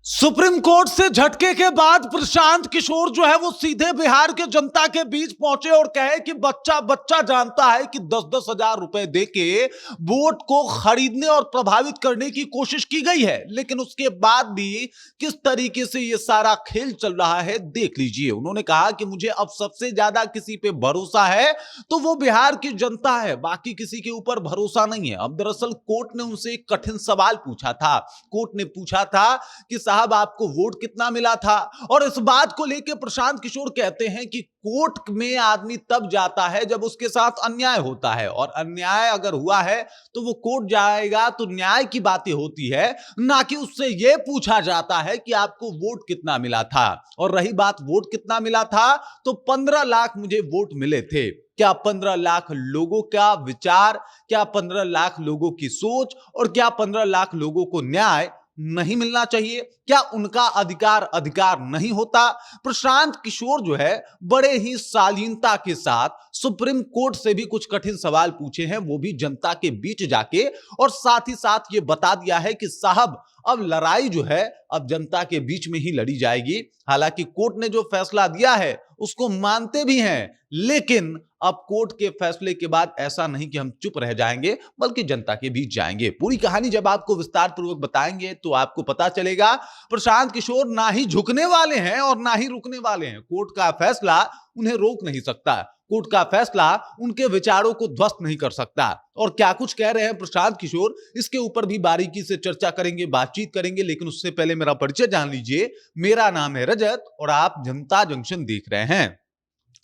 Supreme court से झटके के बाद प्रशांत किशोर जो है वो सीधे बिहार के जनता के बीच पहुंचे और कहे कि बच्चा बच्चा जानता है कि 10-10 हजार रुपए देके वोट को खरीदने और प्रभावित करने की कोशिश की गई है। लेकिन उसके बाद भी किस तरीके से ये सारा खेल चल रहा है देख लीजिए। उन्होंने कहा कि मुझे अब सबसे ज्यादा किसी पे भरोसा है तो वो बिहार की जनता है, बाकी किसी के ऊपर भरोसा नहीं है। अब दरअसल कोर्ट ने उनसे एक कठिन सवाल पूछा था। कोर्ट ने पूछा था कि साहब आपको वोट कितना मिला था, और इस बात को लेकर प्रशांत किशोर कहते हैं कि कोर्ट में आदमी तब जाता है जब उसके साथ अन्याय होता है, और अन्याय अगर हुआ है तो वो कोर्ट जाएगा तो न्याय की बातें होती है, ना कि उससे यह पूछा जाता है कि आपको वोट कितना मिला था। और रही बात वोट कितना मिला था, तो 15 लाख मुझे वोट मिले थे। क्या 15 लाख लोगों का विचार, क्या 15 लाख लोगों की सोच, और क्या 15 लाख लोगों को न्याय नहीं मिलना चाहिए? क्या उनका अधिकार नहीं होता? प्रशांत किशोर जो है बड़े ही शालीनता के साथ सुप्रीम कोर्ट से भी कुछ कठिन सवाल पूछे हैं, वो भी जनता के बीच जाके, और साथ ही साथ ये बता दिया है कि साहब अब लड़ाई जो है अब जनता के बीच में ही लड़ी जाएगी। हालांकि कोर्ट ने जो फैसला दिया है उसको मानते भी हैं, लेकिन अब कोर्ट के फैसले के बाद ऐसा नहीं कि हम चुप रह जाएंगे, बल्कि जनता के बीच जाएंगे। पूरी कहानी जब आपको विस्तार पूर्वक बताएंगे तो आपको पता चलेगा प्रशांत किशोर ना ही झुकने वाले हैं और ना ही रुकने वाले हैं। कोर्ट का फैसला उन्हें रोक नहीं सकता, कोर्ट का फैसला उनके विचारों को ध्वस्त नहीं कर सकता। और क्या कुछ कह रहे हैं प्रशांत किशोर, इसके ऊपर भी बारीकी से चर्चा करेंगे, बातचीत करेंगे। लेकिन उससे पहले मेरा परिचय जान लीजिए। मेरा नाम है रजत और आप जनता जंक्शन देख रहे हैं।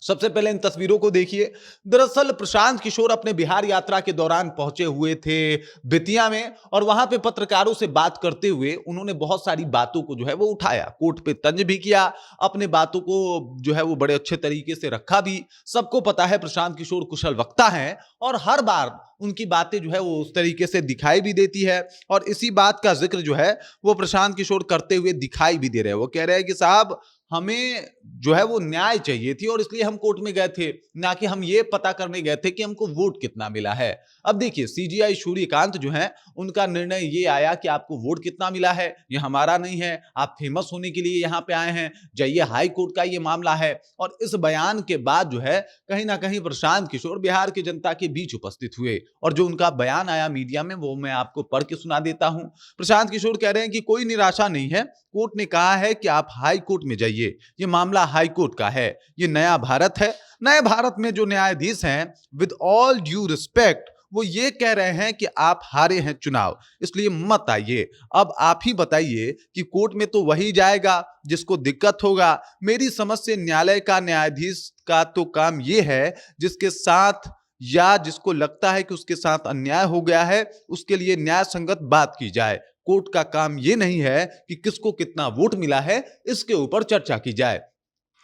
सबसे पहले इन तस्वीरों को देखिए। दरअसल प्रशांत किशोर अपने बिहार यात्रा के दौरान पहुंचे हुए थे बेतिया में, और वहां पे पत्रकारों से बात करते हुए उन्होंने बहुत सारी बातों को जो है वो उठाया, कोर्ट पे तंज भी किया, अपने बातों को जो है वो बड़े अच्छे तरीके से रखा भी। सबको पता है प्रशांत किशोर कुशल वक्ता हैं, और हर बार उनकी बातें जो है वो उस तरीके से दिखाई भी देती है। और इसी बात का जिक्र जो है वो प्रशांत किशोर करते हुए दिखाई भी दे रहे हैं। वो कह रहे हैं कि साहब हमें जो है वो न्याय चाहिए थी, और इसलिए हम कोर्ट में गए थे, ना कि हम ये पता करने गए थे कि हमको वोट कितना मिला है। अब देखिए सीजीआई सूर्यकांत जो है उनका निर्णय ये आया कि आपको वोट कितना मिला है ये हमारा नहीं है, आप फेमस होने के लिए यहाँ पे आए हैं, जाइए हाई कोर्ट का ये मामला है। और इस बयान के बाद जो है कहीं ना कहीं प्रशांत किशोर बिहार की जनता के बीच उपस्थित हुए, और जो उनका बयान आया मीडिया में वो मैं आपको पढ़ के सुना देता हूं। प्रशांत किशोर कह रहे हैं कि कोई निराशा नहीं है, कोर्ट ने कहा है कि आप हाई कोर्ट में जाइए, ये मामला हाई कोर्ट का है, ये नया भारत है। नए भारत में जो न्यायाधीश हैं विद ऑल ड्यू रिस्पेक्ट वो ये कह रहे हैं कि आप हारे हैं चुनाव, इसलिए मत आइए। अब आप ही बताइए कि कोर्ट में तो वही जाएगा जिसको दिक्कत होगा। मेरी समझ से न्यायालय का न्यायाधीश का तो काम ये है जिसके साथ या जिसको लगता है कि उसके साथ अन्याय हो गया है उसके लिए न्याय संगत बात की जाए। कोर्ट का काम यह नहीं है कि किसको कितना वोट मिला है इसके ऊपर चर्चा की जाए।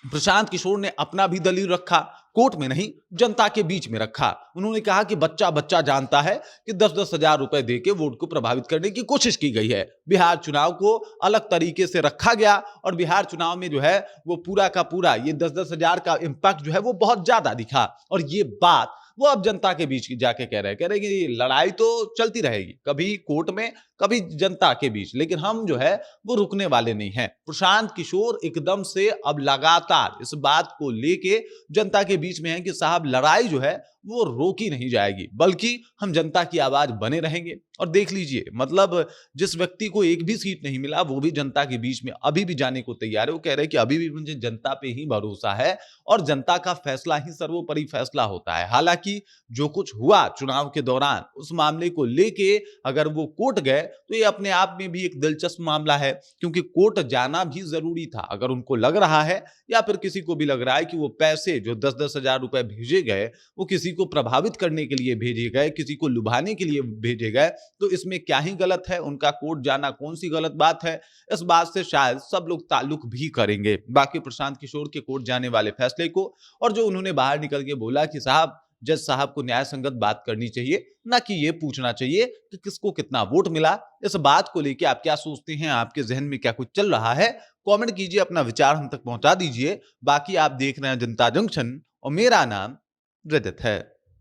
प्रशांत किशोर ने अपना भी दलील रखा, कोर्ट में नहीं जनता के बीच में रखा। उन्होंने कहा कि बच्चा बच्चा जानता है कि 10-10 हजार रुपए देके वोट को प्रभावित करने की कोशिश की गई है। बिहार चुनाव को अलग तरीके से रखा गया, और बिहार चुनाव में जो है वो पूरा का पूरा ये 10-10 हजार का इंपैक्ट जो है वो बहुत ज्यादा दिखा। और ये बात वो अब जनता के बीच जाके कह रहे हैं कि लड़ाई तो चलती रहेगी, कभी कोर्ट में कभी जनता के बीच, लेकिन हम जो है वो रुकने वाले नहीं हैं। प्रशांत किशोर एकदम से अब लगातार इस बात को लेके जनता के बीच में है कि साहब लड़ाई जो है वो रोकी नहीं जाएगी, बल्कि हम जनता की आवाज बने रहेंगे। और देख लीजिए मतलब जिस व्यक्ति को एक भी सीट नहीं मिला वो भी जनता के बीच में अभी भी जाने को तैयार है। वो कह रहे हैं कि अभी भी मुझे जनता पे ही भरोसा है, और जनता का फैसला ही सर्वोपरि फैसला होता है। हालांकि जो कुछ हुआ चुनाव के दौरान उस मामले को लेके अगर वो कोर्ट गए तो ये अपने आप में भी एक दिलचस्प मामला है, क्योंकि कोर्ट जाना भी जरूरी था। अगर उनको लग रहा है या फिर किसी को भी लग रहा है कि वो पैसे जो 10-10 हजार रुपए भेजे गए वो किसी को प्रभावित करने के लिए भेजे गए, किसी को लुभाने के लिए भेजे गए, तो इसमें क्या ही गलत है, उनका कोर्ट जाना कौन सी गलत बात है? इस बात से शायद सब लोग ताल्लुक भी करेंगे बाकी प्रशांत किशोर के कोर्ट जाने वाले फैसले को। और जो उन्होंने बाहर निकल के बोला कि साहब जज साहब को न्याय संगत बात करनी चाहिए, ना कि ये पूछना चाहिए कि किसको कितना वोट मिला। इस बात को लेकर आप क्या सोचते हैं, आपके जहन में क्या कुछ चल रहा है? कमेंट कीजिए, अपना विचार हम तक पहुंचा दीजिए। बाकी आप देख रहे हैं जनता जंक्शन और मेरा नाम रजत है।